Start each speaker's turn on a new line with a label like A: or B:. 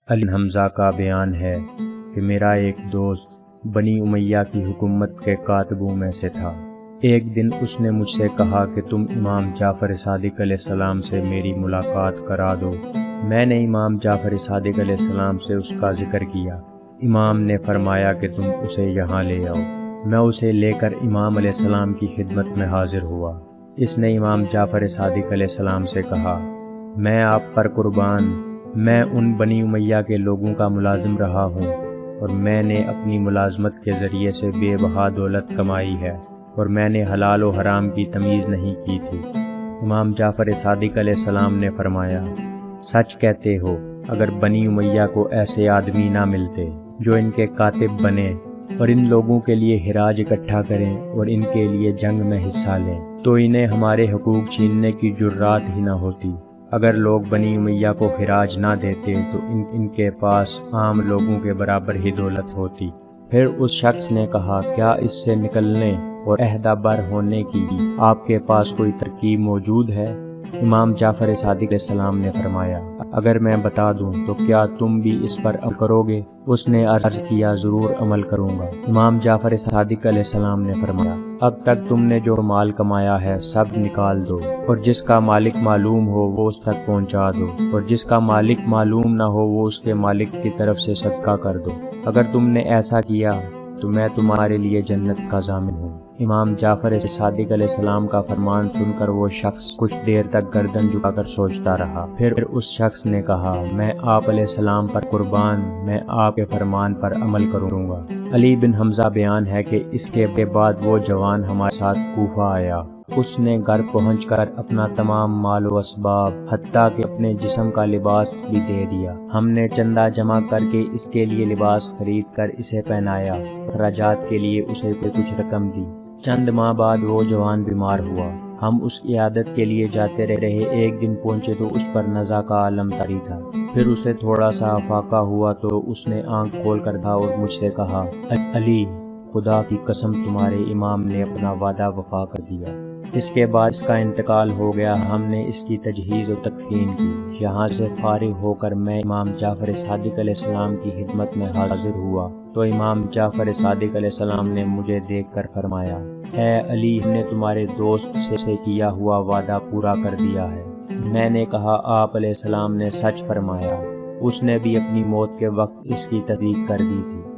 A: علی بن حمزہ کا بیان ہے کہ میرا ایک دوست بنی امیہ کی حکومت کے کاتبوں میں سے تھا۔ ایک دن اس نے مجھ سے کہا کہ تم امام جعفر صادق علیہ السلام سے میری ملاقات کرا دو۔ میں نے امام جعفر صادق علیہ السلام سے اس کا ذکر کیا۔ امام نے فرمایا کہ تم اسے یہاں لے آؤ۔ میں اسے لے کر امام علیہ السلام کی خدمت میں حاضر ہوا۔ اس نے امام جعفر صادق علیہ السلام سے کہا، میں آپ پر قربان، میں ان بنی امیہ کے لوگوں کا ملازم رہا ہوں اور میں نے اپنی ملازمت کے ذریعے سے بے بہا دولت کمائی ہے اور میں نے حلال و حرام کی تمیز نہیں کی تھی۔ امام جعفر صادق علیہ السلام نے فرمایا، سچ کہتے ہو، اگر بنی امیہ کو ایسے آدمی نہ ملتے جو ان کے کاتب بنے اور ان لوگوں کے لیے خراج اکٹھا کریں اور ان کے لیے جنگ میں حصہ لیں تو انہیں ہمارے حقوق چھیننے کی جرات ہی نہ ہوتی۔ اگر لوگ بنی امیہ کو خراج نہ دیتے تو ان کے پاس عام لوگوں کے برابر ہی دولت ہوتی۔ پھر اس شخص نے کہا، کیا اس سے نکلنے اور عہدہ بر ہونے کی آپ کے پاس کوئی ترکیب موجود ہے؟ امام جعفر صادق علیہ السلام نے فرمایا، اگر میں بتا دوں تو کیا تم بھی اس پر عمل کرو گے؟ اس نے عرض کیا، ضرور عمل کروں گا۔ امام جعفر صادق علیہ السلام نے فرمایا، اب تک تم نے جو مال کمایا ہے سب نکال دو اور جس کا مالک معلوم ہو وہ اس تک پہنچا دو اور جس کا مالک معلوم نہ ہو وہ اس کے مالک کی طرف سے صدقہ کر دو۔ اگر تم نے ایسا کیا تو میں تمہارے لیے جنت کا ضامن ہوں۔ امام جعفر صادق علیہ السلام کا فرمان سن کر وہ شخص کچھ دیر تک گردن جھکا کر سوچتا رہا۔ پھر اس شخص نے کہا، میں آپ علیہ السلام پر قربان، میں آپ کے فرمان پر عمل کروں گا۔ علی بن حمزہ بیان ہے کہ اس کے بعد وہ جوان ہمارے ساتھ کوفہ آیا۔ اس نے گھر پہنچ کر اپنا تمام مال و اسباب حتیٰ کہ اپنے جسم کا لباس بھی دے دیا۔ ہم نے چندہ جمع کر کے اس کے لیے لباس خرید کر اسے پہنایا، اخراجات کے لیے اسے کچھ رقم دی۔ چند ماہ بعد وہ جوان بیمار ہوا۔ ہم اس کی عیادت کے لیے جاتے رہے۔ ایک دن پہنچے تو اس پر نزع کا عالم طاری تھا۔ پھر اسے تھوڑا سا افاقہ ہوا تو اس نے آنکھ کھول کر کہا اور مجھ سے کہا، علی، خدا کی قسم تمہارے امام نے اپنا وعدہ وفا کر دیا۔ اس کے بعد اس کا انتقال ہو گیا۔ ہم نے اس کی تجہیز و تکفین کی۔ یہاں سے فارغ ہو کر میں امام جعفر صادق علیہ السلام کی خدمت میں حاضر ہوا تو امام جعفر صادق علیہ السلام نے مجھے دیکھ کر فرمایا، اے علی، ہم نے تمہارے دوست سے کیا ہوا وعدہ پورا کر دیا ہے۔ میں نے کہا، آپ علیہ السلام نے سچ فرمایا۔ اس نے بھی اپنی موت کے وقت اس کی تصدیق کر دی تھی۔